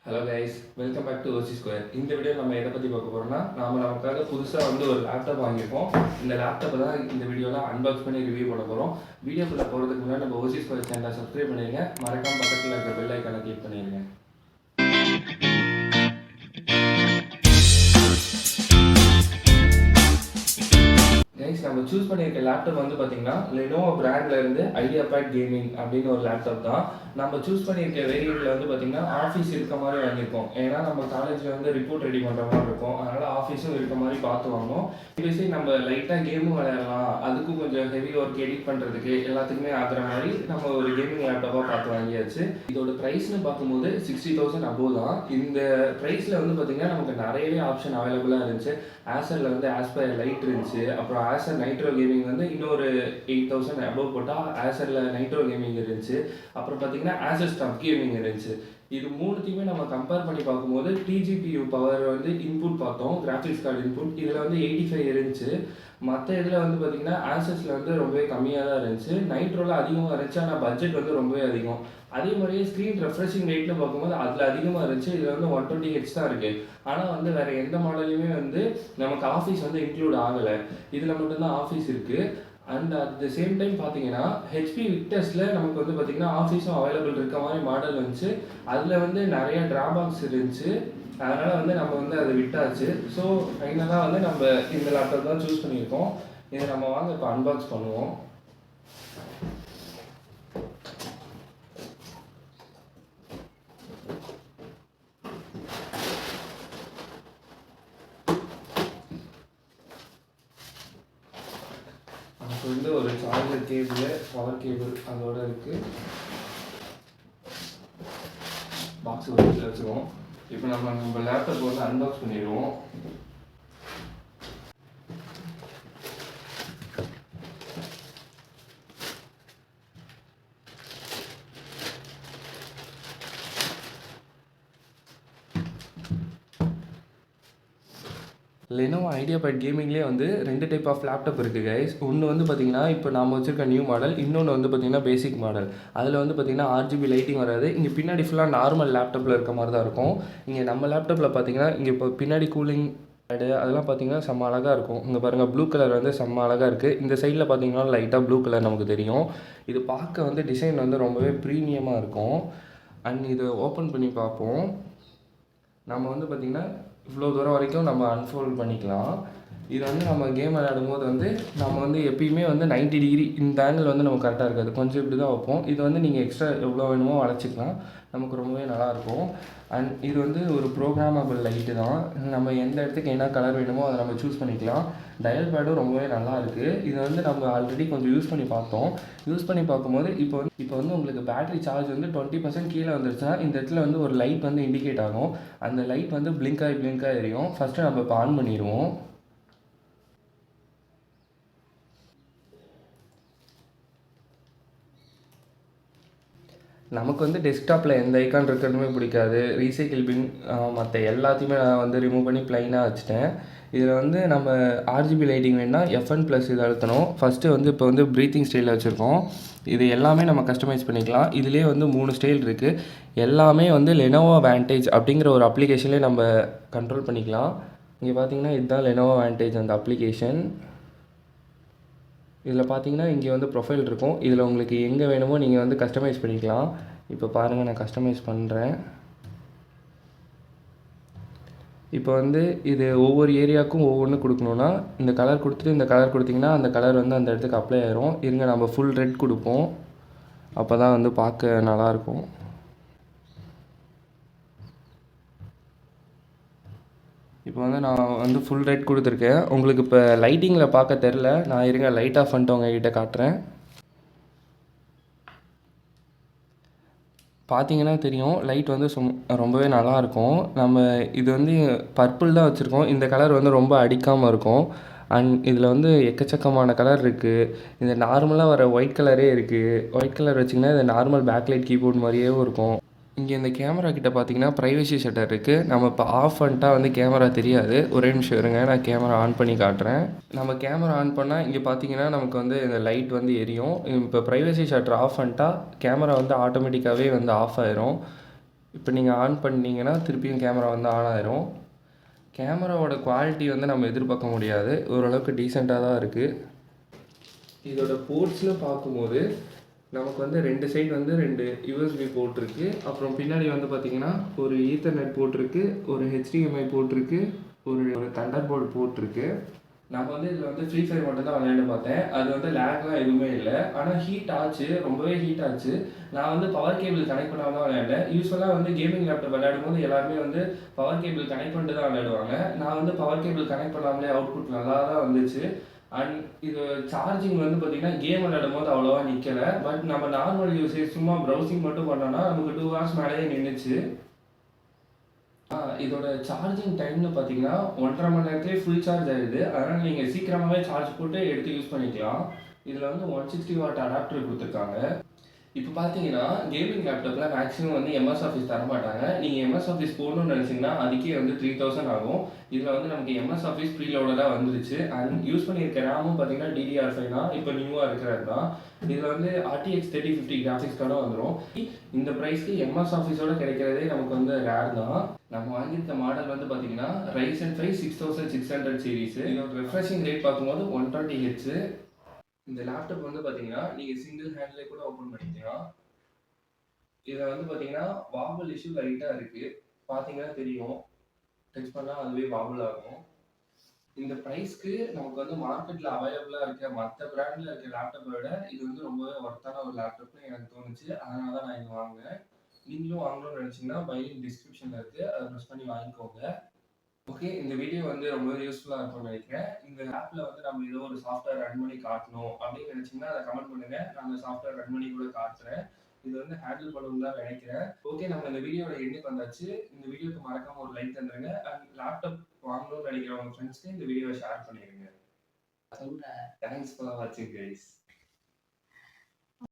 Hello guys, welcome back to O C square. இந்த video நம்ம எதை பற்றி பார்க்க போகிறோம்னா, நமக்காக புதுசாக ஒரு லேப்டாப் வாங்கியிருக்கோம். இந்த லேப்டாப்பை தான் இந்த வீடியோவில் அன்பாக்ஸ் பண்ணி ரிவ்யூ பண்ண போகிறோம். வீடியோக்குள்ளே போகிறதுக்கு முன்னாடி நம்ம ஓசி ஸ்கொயர் சேனலை சப்ஸ்கிரைப் பண்ணிடுங்க. மறக்காம பக்கத்தில் இருக்கிற பெல் ஐக்கானை கிளிக் பண்ணிடுங்க. கைஸ், நம்ம சூஸ் பண்ணியிருக்க லேப்டாப் பார்த்தீங்கன்னா லெனோவோ பிராண்ட்ல இருந்து ஐடியாபேட் கேமிங் அப்படின்னு ஒரு லேப்டாப் தான். நம்ம சூஸ் பண்ணியிருக்க வேரியண்ட்ல பார்த்தீங்கன்னா ஆஃபீஸ் இருக்க மாதிரி வாங்கியிருக்கோம். ஏன்னா நம்ம காலேஜில் ரிப்போர்ட் ரெடி பண்ணுற மாதிரி இருக்கும். அதனால ஆஃபீஸும் இருக்க மாதிரி பார்த்து வாங்கணும். பேசி நம்ம லைட்டாக கேமும் விளையாடலாம், அதுக்கும் கொஞ்சம் ஹெவி ஒர்க் எடிட் பண்ணுறதுக்கு எல்லாத்துக்குமே ஆகிற மாதிரி நம்ம ஒரு கேமிங் லேப்டாப்பாக பார்த்து வாங்கியாச்சு. இதோட ப்ரைஸ்னு பார்க்கும்போது 60,000 அபோவ் தான். இந்த ப்ரைஸில் பார்த்தீங்கன்னா நமக்கு நிறையவே ஆப்ஷன் அவைலபிளாக இருந்துச்சு. ஆசரில் ஆஸ்பயர் லைட் இருந்துச்சு. அப்புறம் ஆசர் நைட்ரோ கேமிங் இன்னொரு 8,000 அபோவ் போட்டால் ஆசரில் நைட்ரோ கேமிங் இருந்துச்சு. அப்புறம் பார்த்தீங்கன்னா ஆசர் ஸ்டப் கேமிங் இருந்துச்சு. இது மூணுத்தையுமே நம்ம கம்பேர் பண்ணி பார்க்கும்போது டிஜிபியூ பவர் இன்புட் பார்த்தோம், கிராஃபிக்ஸ் கார்டு இன்புட் இதில் 85 இருந்துச்சு. மற்ற இதில் பார்த்தீங்கன்னா ஆசஸில் ரொம்பவே கம்மியாக தான் இருந்துச்சு. நைட்ரோவில் அதிகமாக இருந்துச்சு, ஆனால் பட்ஜெட் ரொம்பவே அதிகம். அதே மாதிரியே ஸ்க்ரீன் ரெஃப்ரெஷிங் ரேட்னு பார்க்கும்போது அதில் அதிகமாக இருந்துச்சு. இதில் 120 ஹெச் தான் இருக்குது. ஆனால் வேறு எந்த மாடலையுமே நமக்கு ஆஃபீஸ் இன்க்ளூட் ஆகலை. இதில் மட்டும்தான் ஆஃபீஸ் இருக்குது. And at the same time பார்த்தீங்கன்னா ஹெச்பி விக்டர்ஸில் நமக்கு பார்த்தீங்கன்னா ஆஃபீஸும் அவைலபிள் இருக்க மாதிரி மாடல் வந்துச்சு. அதில் நிறைய ட்ராபேக்ஸ் இருந்துச்சு. அதனால் நம்ம அதை விட்டாச்சு. ஸோ ஃபைனலாக நம்ம இந்த லேப்டாப் தான் சூஸ் பண்ணியிருக்கோம். இதை நம்ம வாங்க இப்போ அன்பாக்ஸ் பண்ணுவோம். நமக்கு ஒரு சார்ஜர் கேபிள், பவர் கேபிள் அதோட இருக்குது. பாக்ஸ் வீட்டில் வச்சுருவோம். இப்போ நம்ம லேப்டாப் அன்பாக்ஸ் பண்ணிடுவோம். லெனோவோ ஐடியாபேட் கேமிங்லேயே 2 டைப் ஆஃப் லேப்டாப் இருக்குது கைஸ். ஒன்று பார்த்தீங்கன்னா இப்போ நாம் வச்சுருக்க நியூ மாடல், இன்னொன்று பார்த்தீங்கன்னா பேசிக் மாடல். அதில் பார்த்தீங்கன்னா RGB லைட்டிங் வராது. இங்கே பின்னாடி ஃபுல்லாக நார்மல் லேப்டாப்பில் இருக்க மாதிரி தான் இருக்கும். இங்கே நம்ம லேப்டாப்பில் பார்த்தீங்கன்னா இங்கே இப்போ பின்னாடி கூலிங் பேடு அதெல்லாம் பார்த்தீங்கன்னா செம்ம அழகாக இருக்கும். இங்கே பாருங்கள், ப்ளூ கலர் செம்ம அழகாக இருக்குது. இந்த சைடில் பார்த்தீங்கன்னா லைட்டாக ப்ளூ கலர் நமக்கு தெரியும். இது பார்க்க டிசைன் ரொம்பவே ப்ரீமியமாக இருக்கும். அண்ட் இதை ஓப்பன் பண்ணி பார்ப்போம். நம்ம பார்த்திங்கன்னா இவ்வளோ தூரம் வரைக்கும் நம்ம அன்ஃபோல்ட் பண்ணிக்கலாம். இது நம்ம கேம் விளையாடும் போது நம்ம எப்பயுமே 90 டிகிரி இந்த ஆங்கிள் நமக்கு கரெக்டாக இருக்காது. கொஞ்சம் இப்படி தான் வைப்போம். இது நீங்கள் எக்ஸ்ட்ரா எவ்வளோ வேணுமோ வளைச்சிக்கலாம். நமக்கு ரொம்பவே நல்லாயிருக்கும். அண்ட் இது ஒரு ப்ரோக்ராமபிள் லைட்டு தான். நம்ம எந்த இடத்துக்கு என்ன கலர் வேணுமோ அதை நம்ம சூஸ் பண்ணிக்கலாம். டயல் பேடும் ரொம்பவே நல்லா இருக்குது. இது நம்ம ஆல்ரெடி கொஞ்சம் யூஸ் பண்ணி பார்த்தோம். யூஸ் பண்ணி பார்க்கும்போது இப்போ உங்களுக்கு பேட்டரி சார்ஜ் 20% கீழே வந்துருச்சுன்னா இந்த இடத்துல ஒரு லைட் இண்டிகேட் ஆகும். அந்த லைட் பிளிங்க் ஆகி எரியும். ஃபஸ்ட்டு நம்ம இப்போ ஆன் பண்ணிடுவோம். நமக்கு டெஸ்க்டாப்பில் எந்த ஐக்கான் இருக்கிறதுமே பிடிக்காது. ரீசைக்கிள் பின் மற்ற எல்லாத்தையுமே நான் ரிமூவ் பண்ணி ப்ளைனாக வச்சுட்டேன். இதில் நம்ம RGB லைட்டிங் வேணுன்னா FN+ இதை அழுத்தணும். ஃபஸ்ட்டு இப்போ ப்ரீத்திங் ஸ்டைலில் வச்சுருக்கோம். இது எல்லாமே நம்ம கஸ்டமைஸ் பண்ணிக்கலாம். இதிலே 3 ஸ்டைல் இருக்குது. எல்லாமே லெனோவோ வாண்டேஜ் அப்படிங்கிற ஒரு அப்ளிகேஷன்லேயே நம்ம கண்ட்ரோல் பண்ணிக்கலாம். இங்கே பார்த்தீங்கன்னா இதுதான் லெனோவோ வாண்டேஜ் அந்த அப்ளிகேஷன். இதில் பார்த்தீங்கன்னா இங்கே ப்ரொஃபைல் இருக்கும். இதில் உங்களுக்கு எங்கே வேணுமோ நீங்கள் கஸ்டமைஸ் பண்ணிக்கலாம். இப்போ பாருங்கள், நான் கஸ்டமைஸ் பண்ணுறேன். இப்போ இது ஒவ்வொரு ஏரியாவுக்கும் ஒவ்வொன்று கொடுக்கணுன்னா இந்த கலர் கொடுத்துட்டு இந்த கலர் கொடுத்திங்கன்னா அந்த கலர் அந்த இடத்துக்கு அப்ளை ஆயிரும். இருங்க, நம்ம ஃபுல் ரெட் கொடுப்போம். அப்போ தான் பார்க்க நல்லாயிருக்கும். இப்போ நான் ஃபுல் ரெட் கொடுத்துருக்கேன். உங்களுக்கு இப்போ லைட்டிங்கில் பார்க்க தெரில. நான் இருங்க லைட் ஆஃப் பண்ணிட்டு உங்ககிட்ட காட்டுறேன். பார்த்தீங்கன்னா தெரியும், லைட் ரொம்பவே நல்லாயிருக்கும். நம்ம இது பர்பிள் தான் வச்சுருக்கோம். இந்த கலர் ரொம்ப அடிக்காமல் இருக்கும். அண்ட் இதில் எக்கச்சக்கமான கலர் இருக்குது. இந்த நார்மலாக வர ஒயிட் கலரே இருக்குது. ஒயிட் கலர் வச்சிங்கன்னா இது நார்மல் பேக்லைட் கீபோர்ட் மாதிரியே இருக்கும். இங்கே இந்த கேமரா கிட்ட பார்த்தீங்கன்னா ப்ரைவசி ஷட்டர் இருக்குது. நம்ம இப்போ ஆஃப் பண்ணிட்டா கேமரா தெரியாது. ஒரே நிமிஷம் இருங்க, நான் கேமரா ஆன் பண்ணி காட்டுறேன். நம்ம கேமரா ஆன் பண்ணால் இங்கே பார்த்தீங்கன்னா நமக்கு இந்த லைட் எரியும். இப்போ ப்ரைவசி ஷட்டர் ஆஃப் பண்ணிட்டா கேமரா ஆட்டோமேட்டிக்காகவே ஆஃப் ஆயிரும். இப்போ நீங்கள் ஆன் பண்ணீங்கன்னா திருப்பியும் கேமரா வந்து ஆன் ஆயிரும். கேமராவோட குவாலிட்டி வந்து நம்ம எதிர்பார்க்க முடியாது, ஓரளவுக்கு டீசெண்டாக தான் இருக்குது. இதோட போர்ட்ஸ்னு பார்க்கும்போது நமக்கு வந்து 2 சைடு வந்து 2 யூஎஸ்பி போர்ட் இருக்குது. அப்புறம் பின்னாடி வந்து பார்த்திங்கன்னா ஒரு ஈத்தர்நெட் போர்ட் இருக்குது, ஒரு HDMI போர்ட் இருக்குது, ஒரு தண்டர்போல்ட் போர்ட் இருக்குது. நான் வந்து இதில் வந்து ஃப்ரீ ஃபயர் மட்டும் தான் விளையாண்டு பார்த்தேன். அது வந்து லேக்லாம் எதுவுமே இல்லை. ஆனால் ஹீட் ஆச்சு, ரொம்பவே ஹீட் ஆச்சு. நான் வந்து பவர் கேபிள் கனெக்ட் பண்ணாமல் தான் விளையாண்டேன். யூஸ்வலாக வந்து கேமிங் லேப்டாப் விளையாடும்போது எல்லாருமே வந்து பவர் கேபிள் கனெக்ட் பண்ணிட்டு தான் விளையாடுவாங்க. நான் வந்து பவர் கேபிள் கனெக்ட் பண்ணாமலே அவுட்புட் நல்லா தான் வந்துச்சு. அண்ட் இது சார்ஜிங் வந்து பார்த்திங்கன்னா கேம் விளையாடும் போது அவ்வளோவா நிற்கலை. பட் நம்ம நார்மல் யூசேஜ் சும்மா ப்ரௌசிங் மட்டும் பண்ணோன்னா நமக்கு 2 ஹவர்ஸ் மேலேயே நின்றுச்சு. இதோட சார்ஜிங் டைம்னு பார்த்தீங்கன்னா 1.5 மணி நேரத்திலே ஃபுல் சார்ஜ் ஆயிடுது. அதனால் நீங்கள் சீக்கிரமாகவே சார்ஜ் போட்டு எடுத்து யூஸ் பண்ணிக்கலாம். இதில் வந்து 160 வாட் அடாப்டர் கொடுத்துருக்காங்க. இப்போ பார்த்தீங்கன்னா கேமிங் லேப்டாப்பில் மேக்ஸிமம் வந்து எம்எஸ் ஆஃபீஸ் தரமாட்டாங்க. நீங்கள் எம்எஸ் ஆஃபீஸ் போடணும்னு நினச்சிங்கன்னா அதுக்கே வந்து 3000 ஆகும். இதில் வந்து நமக்கு எம்எஸ் ஆஃபீஸ் ப்ரீலோடராக வந்துருச்சு. அண்ட் யூஸ் பண்ணியிருக்க ரேமும் பார்த்தீங்கன்னா DDR5 தான், இப்போ நியூவாக இருக்கிறது தான். இதில் வந்து RTX 3050 கிராஃபிக்ஸ் கார்டும் வந்துடும். இந்த ப்ரைஸ்க்கு எம்எஸ் ஆஃபீஸோடு கிடைக்கிறதே நமக்கு வந்து ரேர் தான். நம்ம வாங்கியிருக்க மாடல் வந்து பார்த்தீங்கன்னா Ryzen 5 6600 சீரீஸு. இதோட ரெஃப்ரெஷிங் ரேட் பார்க்கும்போது 120 Hz. இந்த லேப்டாப் வந்து பார்த்தீங்கன்னா நீங்கள் சிங்கிள் ஹேண்ட்லேயே கூட ஓப்பன் பண்ணிக்கலாம். இதில் வந்து பார்த்தீங்கன்னா வாபிள் இஷ்யூ லைட்டாக இருக்குது, பார்த்தீங்கன்னா தெரியும். டச் பண்ணால் அதுவே வாபிள் ஆகும். இந்த ப்ரைஸ்க்கு நமக்கு வந்து மார்க்கெட்டில் அவைலபிளாக இருக்க மற்ற பிராண்டில் இருக்க லேப்டாப்பை விட இது வந்து ரொம்பவே ஒர்த்தான ஒரு லேப்டாப்னு எனக்கு தோணுச்சு. அதனால தான் நான் இது வாங்கினேன். நீங்களும் வாங்கணும்னு நினச்சிங்கன்னா பைலிங் டிஸ்கிரிப்ஷனில் இருக்குது, அதை ப்ரெஸ் பண்ணி வாங்கிக்கோங்க. ஓகே, இந்த வீடியோ வந்து ரொம்ப யூஸ்ஃபுல்லாக இருக்கும்னு நினைக்கிறேன். இந்த ஆப்பில் வந்து நம்ம ஏதோ ஒரு சாஃப்ட்வேர் ரன் பண்ணி காட்டணும் அப்படின்னு நினச்சிங்கன்னா அதை கமெண்ட் பண்ணுங்கள், நான் அந்த சாஃப்ட்வேர் ரன் பண்ணி கூட காட்டுறேன். இது வந்து ஹேண்டில் பண்ணணும்னு தான் நினைக்கிறேன். ஓகே, நம்ம இந்த வீடியோட எண்டுக்கு வந்தாச்சு. இந்த வீடியோக்கு மறக்காம ஒரு லைக் தந்துருங்க. அண்ட் லேப்டாப் வாங்கணும்னு நினைக்கிறவங்க ஃப்ரெண்ட்ஸ்க்கு இந்த வீடியோவை ஷேர் பண்ணிடுங்க. தேங்க்ஸ் ஃபார் வாட்சிங் கைஸ்.